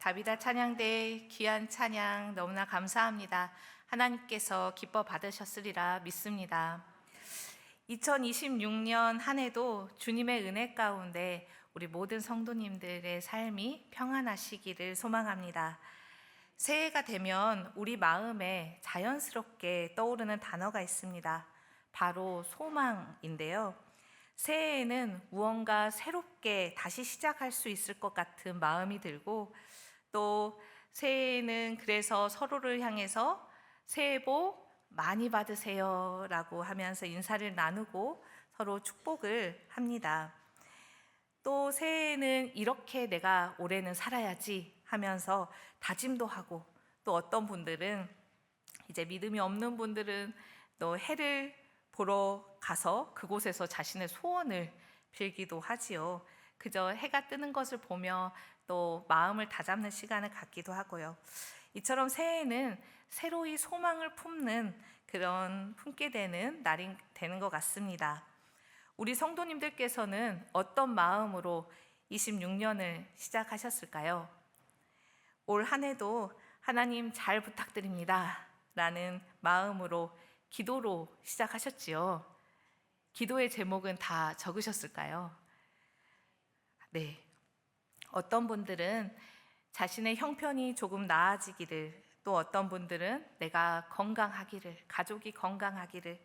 다비다 찬양대 귀한 찬양 너무나 감사합니다. 하나님께서 기뻐 받으셨으리라 믿습니다. 2026년 한 해도 주님의 은혜 가운데 우리 모든 성도님들의 삶이 평안하시기를 소망합니다. 새해가 되면 우리 마음에 자연스럽게 떠오르는 단어가 있습니다. 바로 소망인데요. 새해에는 무언가 새롭게 다시 시작할 수 있을 것 같은 마음이 들고, 또 새해에는 그래서 서로를 향해서 새해 복 많이 받으세요 라고 하면서 인사를 나누고 서로 축복을 합니다. 또 새해에는 이렇게 내가 올해는 살아야지 하면서 다짐도 하고, 또 어떤 분들은 이제 믿음이 없는 분들은 또 해를 보러 가서 그곳에서 자신의 소원을 빌기도 하지요. 그저 해가 뜨는 것을 보며 또 마음을 다잡는 시간을 갖기도 하고요. 이처럼 새해에는 새로이 소망을 품게 되는 날이 되는 것 같습니다. 우리 성도님들께서는 어떤 마음으로 26년을 시작하셨을까요? 올 한 해도 하나님 잘 부탁드립니다 라는 마음으로 기도로 시작하셨지요. 기도의 제목은 다 적으셨을까요? 네. 어떤 분들은 자신의 형편이 조금 나아지기를, 또 어떤 분들은 내가 건강하기를, 가족이 건강하기를,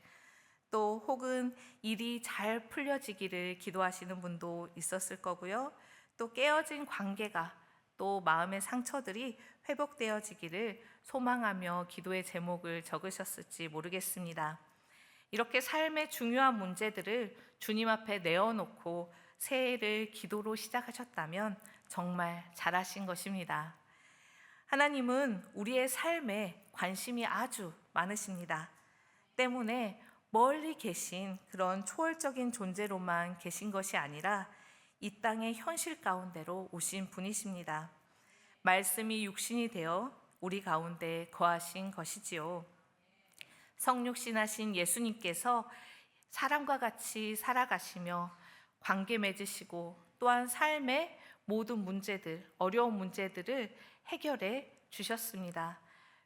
또 혹은 일이 잘 풀려지기를 기도하시는 분도 있었을 거고요. 또 깨어진 관계가, 또 마음의 상처들이 회복되어지기를 소망하며 기도의 제목을 적으셨을지 모르겠습니다. 이렇게 삶의 중요한 문제들을 주님 앞에 내어놓고 새해를 기도로 시작하셨다면 정말 잘하신 것입니다. 하나님은 우리의 삶에 관심이 아주 많으십니다. 때문에 멀리 계신 그런 초월적인 존재로만 계신 것이 아니라 이 땅의 현실 가운데로 오신 분이십니다. 말씀이 육신이 되어 우리 가운데 거하신 것이지요. 성육신하신 예수님께서 사람과 같이 살아가시며 관계 맺으시고, 또한 삶의 모든 문제들, 어려운 문제들을 해결해 주셨습니다.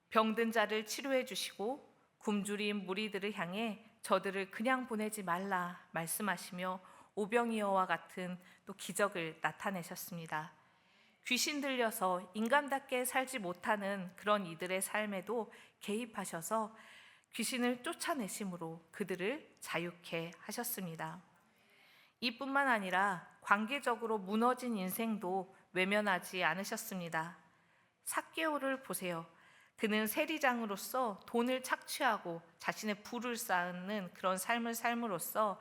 병든 자를 치료해 주시고, 굶주린 무리들을 향해 저들을 그냥 보내지 말라 말씀하시며 오병이어와 같은 또 기적을 나타내셨습니다. 귀신 들려서 인간답게 살지 못하는 그런 이들의 삶에도 개입하셔서 귀신을 쫓아내심으로 그들을 자유케 하셨습니다. 이뿐만 아니라 관계적으로 무너진 인생도 외면하지 않으셨습니다. 삭개오를 보세요. 그는 세리장으로서 돈을 착취하고 자신의 부를 쌓는 그런 삶을 삶으로써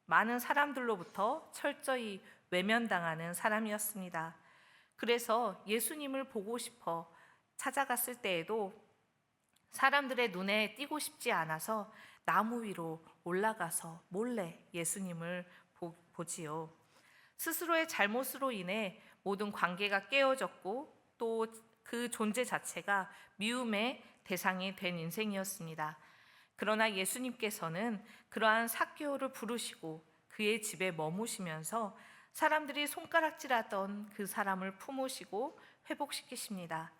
많은 사람들로부터 철저히 외면당하는 사람이었습니다. 그래서 예수님을 보고 싶어 찾아갔을 때에도 사람들의 눈에 띄고 싶지 않아서 나무 위로 올라가서 몰래 예수님을 보지요. 스스로의 잘못으로 인해 모든 관계가 깨어졌고, 또 그 존재 자체가 미움의 대상이 된 인생이었습니다. 그러나 예수님께서는 그러한 삭개오를 부르시고 그의 집에 머무시면서 사람들이 손가락질하던 그 사람을 품으시고 회복시키십니다.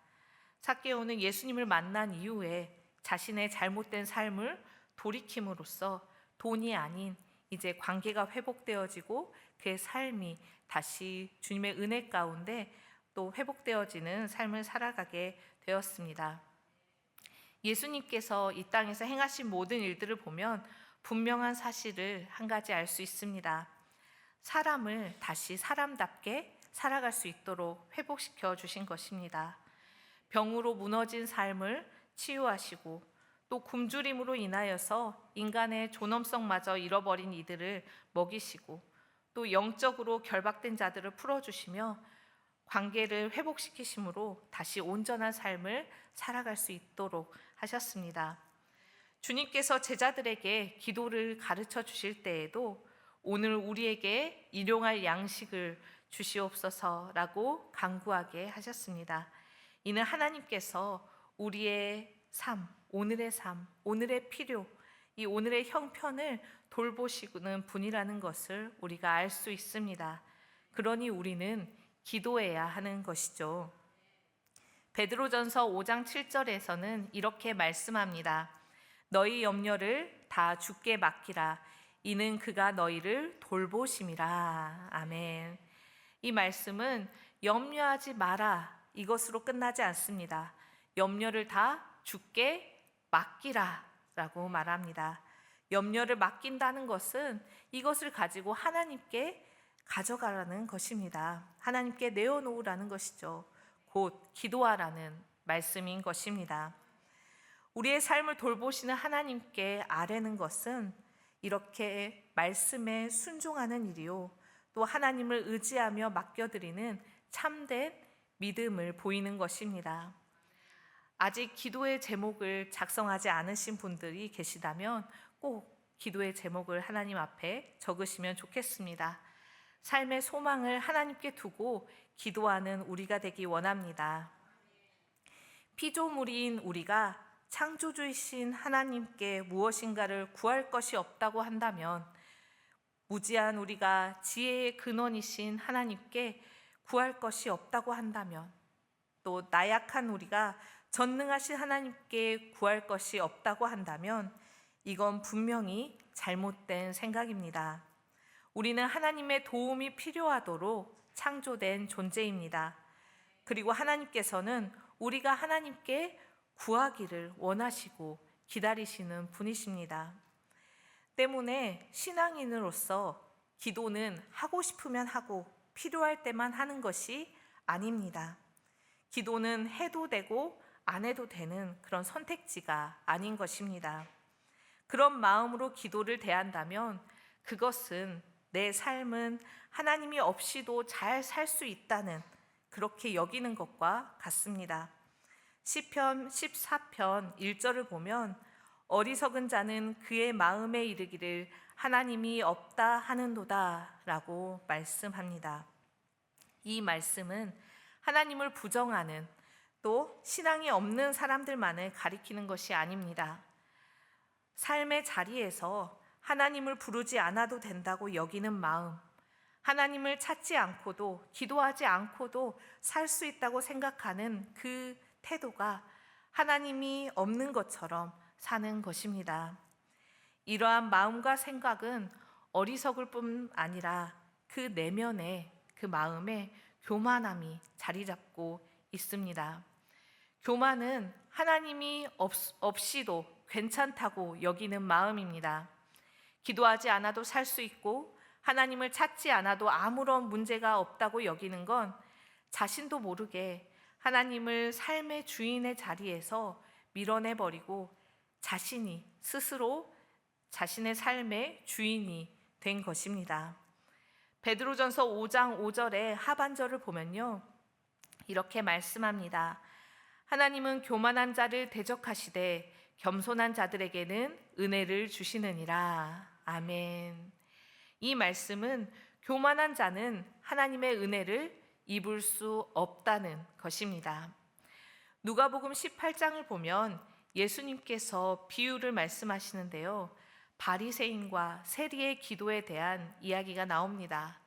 삭개오는 예수님을 만난 이후에 자신의 잘못된 삶을 돌이킴으로써 돈이 아닌 이제 관계가 회복되어지고 그의 삶이 다시 주님의 은혜 가운데 또 회복되어지는 삶을 살아가게 되었습니다. 예수님께서 이 땅에서 행하신 모든 일들을 보면 분명한 사실을 한 가지 알 수 있습니다. 사람을 다시 사람답게 살아갈 수 있도록 회복시켜 주신 것입니다. 병으로 무너진 삶을 치유하시고, 또 굶주림으로 인하여서 인간의 존엄성마저 잃어버린 이들을 먹이시고, 또 영적으로 결박된 자들을 풀어주시며 관계를 회복시키심으로 다시 온전한 삶을 살아갈 수 있도록 하셨습니다. 주님께서 제자들에게 기도를 가르쳐 주실 때에도 오늘 우리에게 일용할 양식을 주시옵소서라고 간구하게 하셨습니다. 이는 하나님께서 우리의 삶, 오늘의 필요, 이 오늘의 형편을 돌보시는 분이라는 것을 우리가 알 수 있습니다. 그러니 우리는 기도해야 하는 것이죠. 베드로전서 5장 7절에서는 이렇게 말씀합니다. 너희 염려를 다 주께 맡기라. 이는 그가 너희를 돌보심이라. 아멘. 이 말씀은 염려하지 마라 이것으로 끝나지 않습니다. 염려를 다 주께 맡기라 라고 말합니다. 염려를 맡긴다는 것은 이것을 가지고 하나님께 가져가라는 것입니다. 하나님께 내어놓으라는 것이죠. 곧 기도하라는 말씀인 것입니다. 우리의 삶을 돌보시는 하나님께 아뢰는 것은 이렇게 말씀에 순종하는 일이요, 또 하나님을 의지하며 맡겨드리는 참된 믿음을 보이는 것입니다. 아직 기도의 제목을 작성하지 않으신 분들이 계시다면 꼭 기도의 제목을 하나님 앞에 적으시면 좋겠습니다. 삶의 소망을 하나님께 두고 기도하는 우리가 되기 원합니다. 피조물인 우리가 창조주이신 하나님께 무엇인가를 구할 것이 없다고 한다면, 무지한 우리가 지혜의 근원이신 하나님께 구할 것이 없다고 한다면, 또 나약한 우리가 전능하신 하나님께 구할 것이 없다고 한다면 이건 분명히 잘못된 생각입니다. 우리는 하나님의 도움이 필요하도록 창조된 존재입니다. 그리고 하나님께서는 우리가 하나님께 구하기를 원하시고 기다리시는 분이십니다. 때문에 신앙인으로서 기도는 하고 싶으면 하고 필요할 때만 하는 것이 아닙니다. 기도는 해도 되고 안 해도 되는 그런 선택지가 아닌 것입니다. 그런 마음으로 기도를 대한다면 그것은 내 삶은 하나님이 없이도 잘 살 수 있다는, 그렇게 여기는 것과 같습니다. 시편 14편 1절을 보면 어리석은 자는 그의 마음에 이르기를 하나님이 없다 하는도다 라고 말씀합니다. 이 말씀은 하나님을 부정하는, 또 신앙이 없는 사람들만을 가리키는 것이 아닙니다. 삶의 자리에서 하나님을 부르지 않아도 된다고 여기는 마음, 하나님을 찾지 않고도 기도하지 않고도 살 수 있다고 생각하는 그 태도가 하나님이 없는 것처럼 사는 것입니다. 이러한 마음과 생각은 어리석을 뿐 아니라 그 내면에, 그 마음에 교만함이 자리 잡고 있습니다. 교만은 하나님이 없이도 괜찮다고 여기는 마음입니다. 기도하지 않아도 살 수 있고 하나님을 찾지 않아도 아무런 문제가 없다고 여기는 건 자신도 모르게 하나님을 삶의 주인의 자리에서 밀어내버리고 자신이 스스로 자신의 삶의 주인이 된 것입니다. 베드로전서 5장 5절의 하반절을 보면요, 이렇게 말씀합니다. 하나님은 교만한 자를 대적하시되 겸손한 자들에게는 은혜를 주시느니라. 아멘. 이 말씀은 교만한 자는 하나님의 은혜를 입을 수 없다는 것입니다. 누가복음 18장을 보면 예수님께서 비유를 말씀하시는데요, 바리새인과 세리의 기도에 대한 이야기가 나옵니다.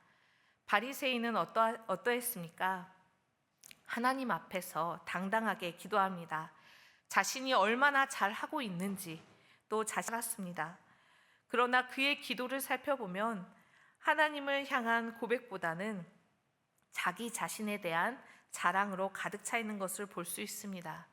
바리새인은 어떠했습니까? 하나님 앞에서 당당하게 기도합니다. 자신이 얼마나 잘하고 있는지 또 알았습니다. 그러나 그의 기도를 살펴보면 하나님을 향한 고백보다는 자기 자신에 대한 자랑으로 가득 차 있는 것을 볼 수 있습니다.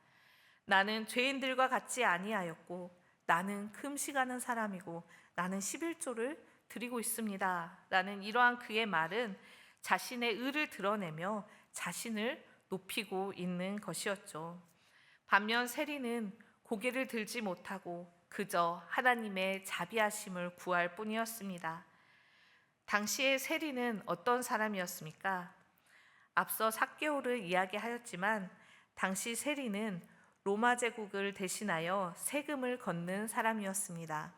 나는 죄인들과 같지 아니하였고 나는 금식하는 사람이고 나는 11조를 드리고 있습니다 라는 이러한 그의 말은 자신의 의를 드러내며 자신을 높이고 있는 것이었죠. 반면 세리는 고개를 들지 못하고 그저 하나님의 자비하심을 구할 뿐이었습니다. 당시의 세리는 어떤 사람이었습니까? 앞서 삭개오를 이야기하였지만 당시 세리는 로마 제국을 대신하여 세금을 걷는 사람이었습니다.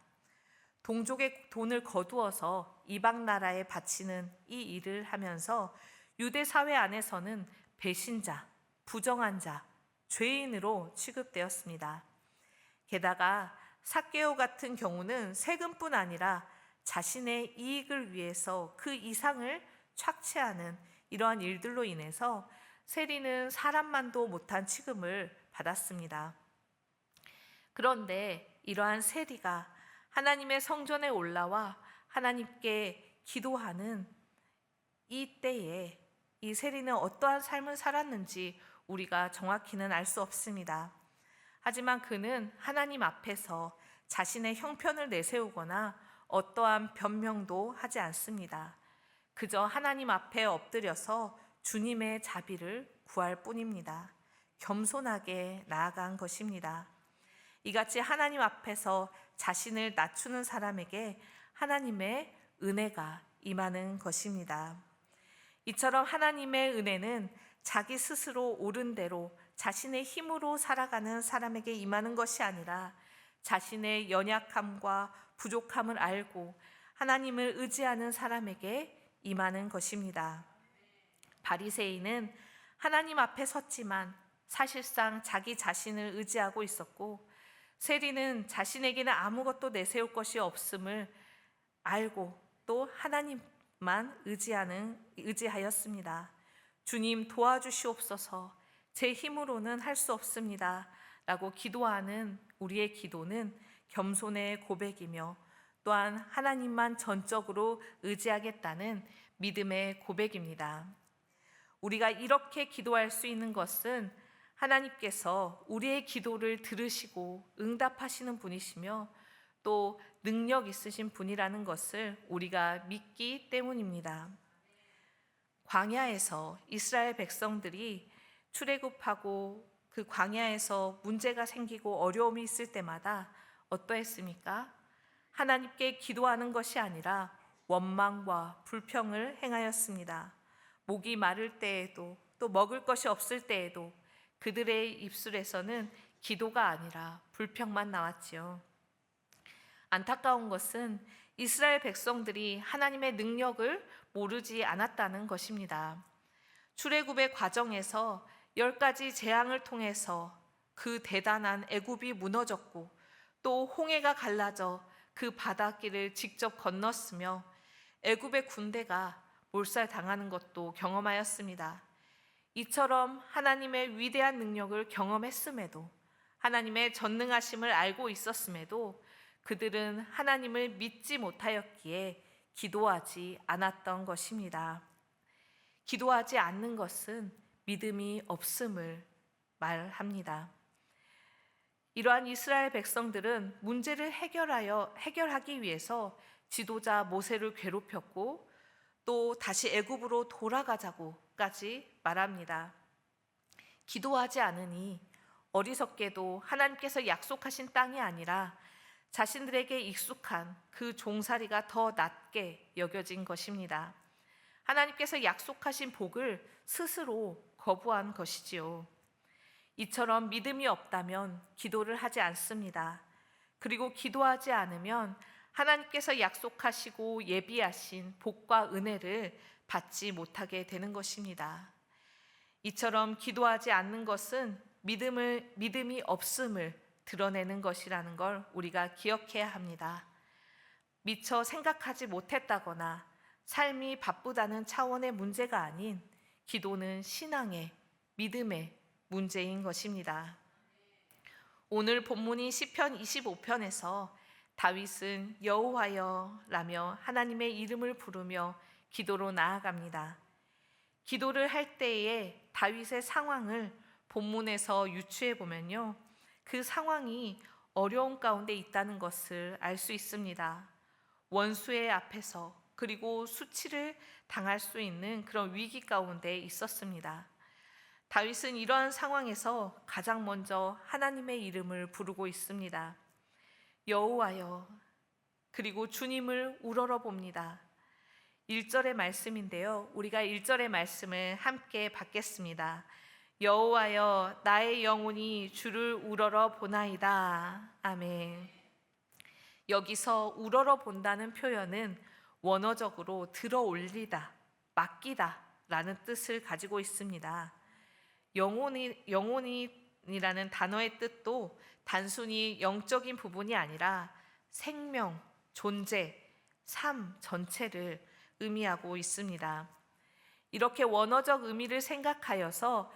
동족의 돈을 거두어서 이방 나라에 바치는 이 일을 하면서 유대 사회 안에서는 배신자, 부정한 자, 죄인으로 취급되었습니다. 게다가 삭개오 같은 경우는 세금뿐 아니라 자신의 이익을 위해서 그 이상을 착취하는 이러한 일들로 인해서 세리는 사람만도 못한 취급을 받았습니다. 그런데 이러한 세리가 하나님의 성전에 올라와 하나님께 기도하는 이 때에 이 세리는 어떠한 삶을 살았는지 우리가 정확히는 알 수 없습니다. 하지만 그는 하나님 앞에서 자신의 형편을 내세우거나 어떠한 변명도 하지 않습니다. 그저 하나님 앞에 엎드려서 주님의 자비를 구할 뿐입니다. 겸손하게 나아간 것입니다. 이같이 하나님 앞에서 자신을 낮추는 사람에게 하나님의 은혜가 임하는 것입니다. 이처럼 하나님의 은혜는 자기 스스로 옳은 대로 자신의 힘으로 살아가는 사람에게 임하는 것이 아니라 자신의 연약함과 부족함을 알고 하나님을 의지하는 사람에게 임하는 것입니다. 바리새인은 하나님 앞에 섰지만 사실상 자기 자신을 의지하고 있었고, 세리는 자신에게는 아무것도 내세울 것이 없음을 알고 또 하나님만 의지하였습니다. 주님 도와주시옵소서, 제 힘으로는 할 수 없습니다 라고 기도하는 우리의 기도는 겸손의 고백이며 또한 하나님만 전적으로 의지하겠다는 믿음의 고백입니다. 우리가 이렇게 기도할 수 있는 것은 하나님께서 우리의 기도를 들으시고 응답하시는 분이시며 또 능력 있으신 분이라는 것을 우리가 믿기 때문입니다. 광야에서 이스라엘 백성들이 출애굽하고 그 광야에서 문제가 생기고 어려움이 있을 때마다 어떠했습니까? 하나님께 기도하는 것이 아니라 원망과 불평을 행하였습니다. 목이 마를 때에도 또 먹을 것이 없을 때에도 그들의 입술에서는 기도가 아니라 불평만 나왔지요. 안타까운 것은 이스라엘 백성들이 하나님의 능력을 모르지 않았다는 것입니다. 출애굽의 과정에서 10가지 재앙을 통해서 그 대단한 애굽이 무너졌고 또 홍해가 갈라져 그 바닷길을 직접 건넜으며 애굽의 군대가 몰살당하는 것도 경험하였습니다. 이처럼 하나님의 위대한 능력을 경험했음에도, 하나님의 전능하심을 알고 있었음에도 그들은 하나님을 믿지 못하였기에 기도하지 않았던 것입니다. 기도하지 않는 것은 믿음이 없음을 말합니다. 이러한 이스라엘 백성들은 문제를 해결하기 위해서 지도자 모세를 괴롭혔고 또 다시 애굽으로 돌아가자고까지 말합니다. 기도하지 않으니 어리석게도 하나님께서 약속하신 땅이 아니라 자신들에게 익숙한 그 종살이가 더 낫게 여겨진 것입니다. 하나님께서 약속하신 복을 스스로 거부한 것이지요. 이처럼 믿음이 없다면 기도를 하지 않습니다. 그리고 기도하지 않으면 하나님께서 약속하시고 예비하신 복과 은혜를 받지 못하게 되는 것입니다. 이처럼 기도하지 않는 것은 믿음이 없음을 드러내는 것이라는 걸 우리가 기억해야 합니다. 미처 생각하지 못했다거나 삶이 바쁘다는 차원의 문제가 아닌 기도는 신앙의, 믿음의 문제인 것입니다. 오늘 본문인 시편 25편에서 다윗은 여호와여라며 하나님의 이름을 부르며 기도로 나아갑니다. 기도를 할 때에 다윗의 상황을 본문에서 유추해 보면요, 그 상황이 어려움 가운데 있다는 것을 알 수 있습니다. 원수의 앞에서 그리고 수치를 당할 수 있는 그런 위기 가운데 있었습니다. 다윗은 이러한 상황에서 가장 먼저 하나님의 이름을 부르고 있습니다. 여호와여, 그리고 주님을 우러러 봅니다. 1절의 말씀인데요, 우리가 1절의 말씀을 함께 받겠습니다. 여호와여, 나의 영혼이 주를 우러러 보나이다. 아멘. 여기서 우러러 본다는 표현은 원어적으로 들어 올리다, 맡기다 라는 뜻을 가지고 있습니다. 영혼이라는 단어의 뜻도 단순히 영적인 부분이 아니라 생명, 존재, 삶 전체를 의미하고 있습니다. 이렇게 원어적 의미를 생각하여서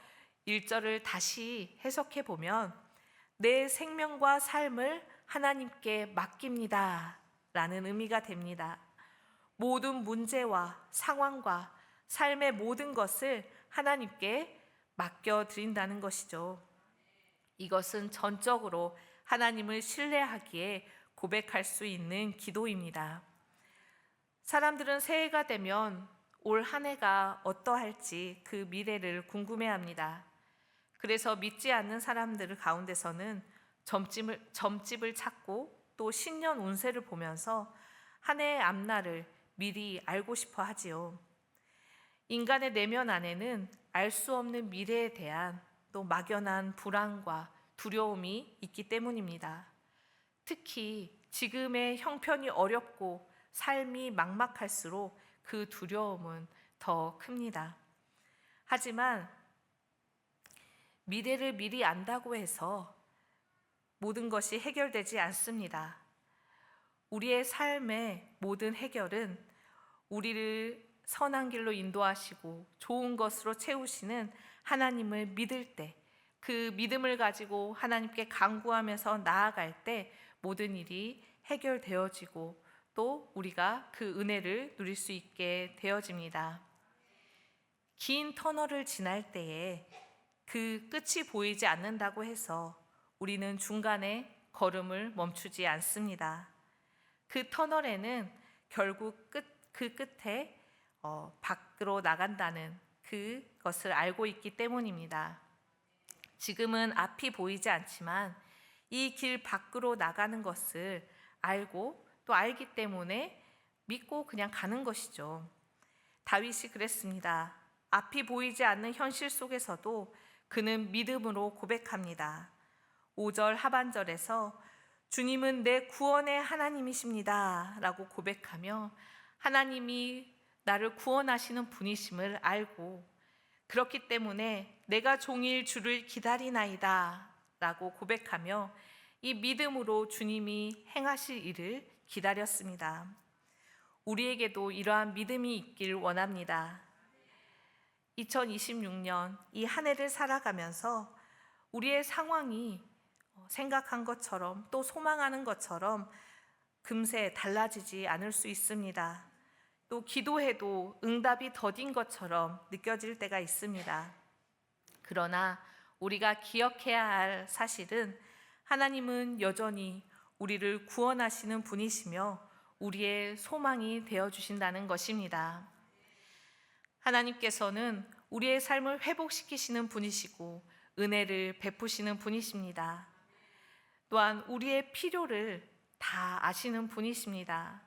1절을 다시 해석해 보면 내 생명과 삶을 하나님께 맡깁니다 라는 의미가 됩니다. 모든 문제와 상황과 삶의 모든 것을 하나님께 맡겨드린다는 것이죠. 이것은 전적으로 하나님을 신뢰하기에 고백할 수 있는 기도입니다. 사람들은 새해가 되면 올 한 해가 어떠할지 그 미래를 궁금해합니다. 그래서 믿지 않는 사람들 가운데서는 점집을 찾고 또 신년 운세를 보면서 한 해의 앞날을 미리 알고 싶어 하지요. 인간의 내면 안에는 알 수 없는 미래에 대한 또 막연한 불안과 두려움이 있기 때문입니다. 특히 지금의 형편이 어렵고 삶이 막막할수록 그 두려움은 더 큽니다. 하지만 미래를 미리 안다고 해서 모든 것이 해결되지 않습니다. 우리의 삶의 모든 해결은 우리를 선한 길로 인도하시고 좋은 것으로 채우시는 하나님을 믿을 때, 그 믿음을 가지고 하나님께 간구하면서 나아갈 때 모든 일이 해결되어지고 또 우리가 그 은혜를 누릴 수 있게 되어집니다. 긴 터널을 지날 때에 그 끝이 보이지 않는다고 해서 우리는 중간에 걸음을 멈추지 않습니다. 그 터널에는 결국 그 끝에 밖으로 나간다는 그것을 알고 있기 때문입니다. 지금은 앞이 보이지 않지만 이 길 밖으로 나가는 것을 알고 또 알기 때문에 믿고 그냥 가는 것이죠. 다윗이 그랬습니다. 앞이 보이지 않는 현실 속에서도 그는 믿음으로 고백합니다. 5절 하반절에서 주님은 내 구원의 하나님이십니다 라고 고백하며 하나님이 나를 구원하시는 분이심을 알고 그렇기 때문에 내가 종일 주를 기다리나이다 라고 고백하며 이 믿음으로 주님이 행하실 일을 기다렸습니다. 우리에게도 이러한 믿음이 있길 원합니다. 2026년 이 한 해를 살아가면서 우리의 상황이 생각한 것처럼 또 소망하는 것처럼 금세 달라지지 않을 수 있습니다. 또 기도해도 응답이 더딘 것처럼 느껴질 때가 있습니다. 그러나 우리가 기억해야 할 사실은 하나님은 여전히 우리를 구원하시는 분이시며 우리의 소망이 되어주신다는 것입니다. 하나님께서는 우리의 삶을 회복시키시는 분이시고 은혜를 베푸시는 분이십니다. 또한 우리의 필요를 다 아시는 분이십니다.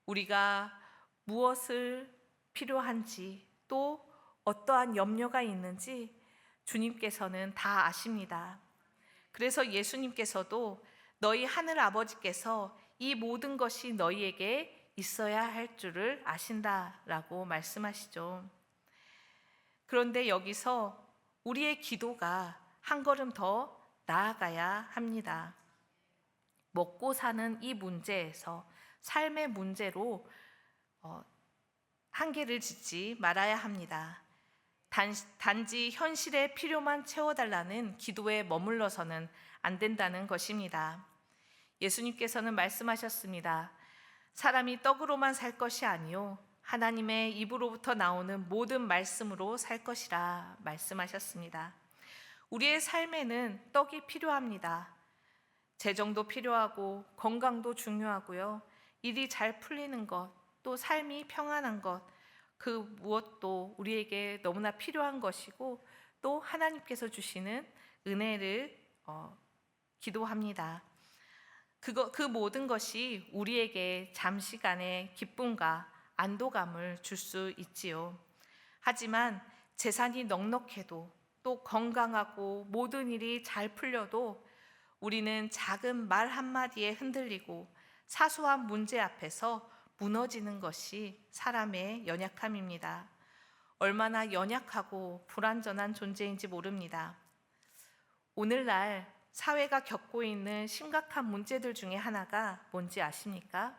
우리가 무엇을 필요한지 또 어떠한 염려가 있는지 주님께서는 다 아십니다. 그래서 예수님께서도 너희 하늘 아버지께서 이 모든 것이 너희에게 있어야 할 줄을 아신다라고 말씀하시죠. 그런데 여기서 우리의 기도가 한 걸음 더 나아가야 합니다. 먹고 사는 이 문제에서 삶의 문제로 한계를 짓지 말아야 합니다. 단지 현실의 필요만 채워달라는 기도에 머물러서는 안 된다는 것입니다. 예수님께서는 말씀하셨습니다. 사람이 떡으로만 살 것이 아니요 하나님의 입으로부터 나오는 모든 말씀으로 살 것이라 말씀하셨습니다. 우리의 삶에는 떡이 필요합니다. 재정도 필요하고 건강도 중요하고요. 일이 잘 풀리는 것, 또 삶이 평안한 것, 그 무엇도 우리에게 너무나 필요한 것이고 또 하나님께서 주시는 은혜를 기도합니다. 그 모든 것이 우리에게 잠시간의 기쁨과 안도감을 줄 수 있지요. 하지만 재산이 넉넉해도 또 건강하고 모든 일이 잘 풀려도 우리는 작은 말 한마디에 흔들리고 사소한 문제 앞에서 무너지는 것이 사람의 연약함입니다. 얼마나 연약하고 불완전한 존재인지 모릅니다. 오늘날 사회가 겪고 있는 심각한 문제들 중에 하나가 뭔지 아십니까?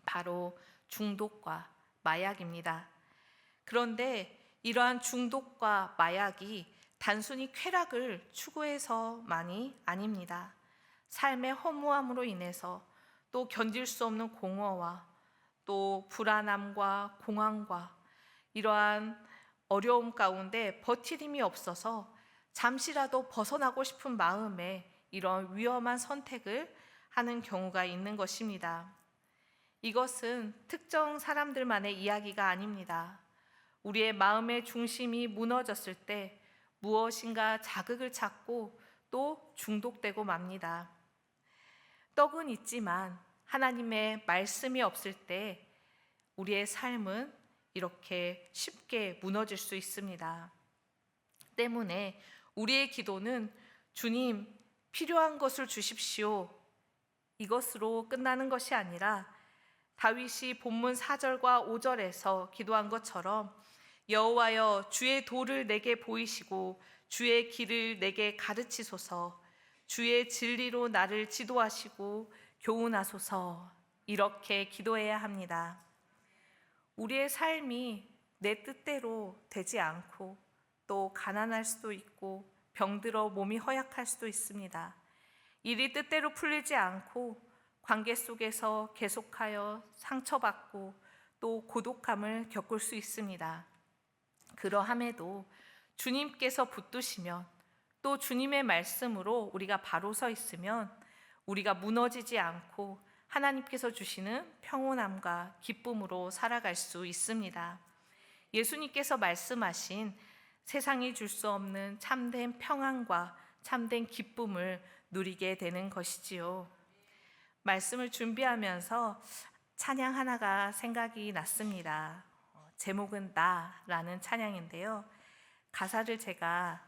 바로 중독과 마약입니다. 그런데 이러한 중독과 마약이 단순히 쾌락을 추구해서만이 아닙니다. 삶의 허무함으로 인해서 또 견딜 수 없는 공허와 또 불안함과 공황과 이러한 어려움 가운데 버틸 힘이 없어서 잠시라도 벗어나고 싶은 마음에 이런 위험한 선택을 하는 경우가 있는 것입니다. 이것은 특정 사람들만의 이야기가 아닙니다. 우리의 마음의 중심이 무너졌을 때 무엇인가 자극을 찾고 또 중독되고 맙니다. 떡은 있지만 하나님의 말씀이 없을 때 우리의 삶은 이렇게 쉽게 무너질 수 있습니다. 때문에 우리의 기도는 주님, 필요한 것을 주십시오. 이것으로 끝나는 것이 아니라 다윗이 본문 4절과 5절에서 기도한 것처럼 여호와여 주의 도를 내게 보이시고 주의 길을 내게 가르치소서 주의 진리로 나를 지도하시고 교훈하소서 이렇게 기도해야 합니다. 우리의 삶이 내 뜻대로 되지 않고 또 가난할 수도 있고 병들어 몸이 허약할 수도 있습니다. 일이 뜻대로 풀리지 않고 관계 속에서 계속하여 상처받고 또 고독함을 겪을 수 있습니다. 그러함에도 주님께서 붙드시면 또 주님의 말씀으로 우리가 바로 서 있으면 우리가 무너지지 않고 하나님께서 주시는 평온함과 기쁨으로 살아갈 수 있습니다. 예수님께서 말씀하신 세상이 줄 수 없는 참된 평안과 참된 기쁨을 누리게 되는 것이지요. 말씀을 준비하면서 찬양 하나가 생각이 났습니다. 제목은 나라는 찬양인데요. 가사를 제가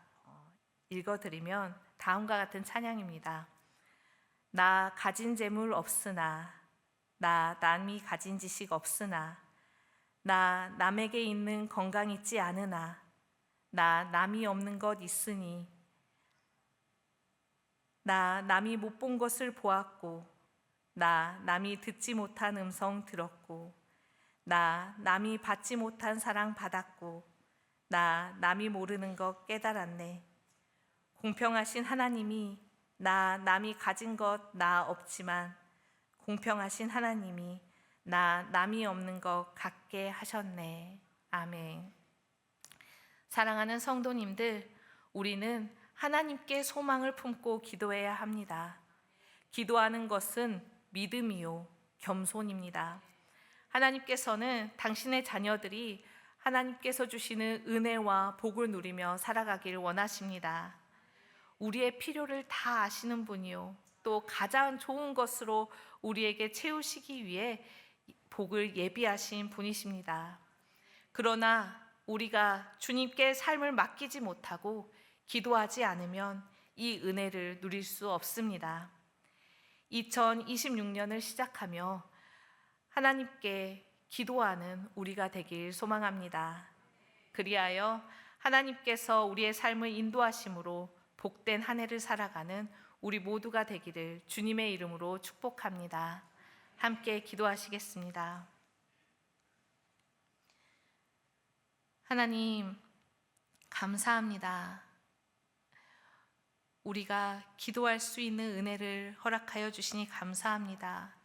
읽어드리면 다음과 같은 찬양입니다. 나 가진 재물 없으나 나 남이 가진 지식 없으나 나 남에게 있는 건강 있지 않으나 나 남이 없는 것 있으니 나 남이 못 본 것을 보았고 나 남이 듣지 못한 음성 들었고 나 남이 받지 못한 사랑 받았고 나 남이 모르는 것 깨달았네. 공평하신 하나님이 나 남이 가진 것 나 없지만 공평하신 하나님이 나 남이 없는 것 갖게 하셨네. 아멘. 사랑하는 성도님들, 우리는 하나님께 소망을 품고 기도해야 합니다. 기도하는 것은 믿음이요 겸손입니다. 하나님께서는 당신의 자녀들이 하나님께서 주시는 은혜와 복을 누리며 살아가기를 원하십니다. 우리의 필요를 다 아시는 분이요 또 가장 좋은 것으로 우리에게 채우시기 위해 복을 예비하신 분이십니다. 그러나 우리가 주님께 삶을 맡기지 못하고 기도하지 않으면 이 은혜를 누릴 수 없습니다. 2026년을 시작하며 하나님께 기도하는 우리가 되길 소망합니다. 그리하여 하나님께서 우리의 삶을 인도하심으로 복된 한 해를 살아가는 우리 모두가 되기를 주님의 이름으로 축복합니다. 함께 기도하시겠습니다. 하나님, 감사합니다. 우리가 기도할 수 있는 은혜를 허락하여 주시니 감사합니다.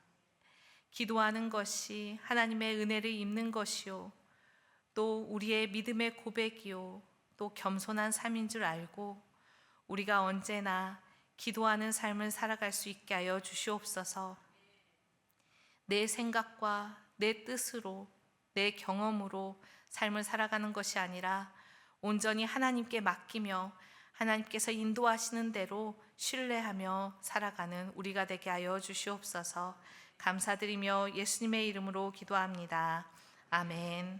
기도하는 것이 하나님의 은혜를 입는 것이요 또 우리의 믿음의 고백이요 또 겸손한 삶인 줄 알고 우리가 언제나 기도하는 삶을 살아갈 수 있게 하여 주시옵소서. 내 생각과 내 뜻으로 내 경험으로 삶을 살아가는 것이 아니라 온전히 하나님께 맡기며 하나님께서 인도하시는 대로 신뢰하며 살아가는 우리가 되게 하여 주시옵소서. 감사드리며 예수님의 이름으로 기도합니다. 아멘.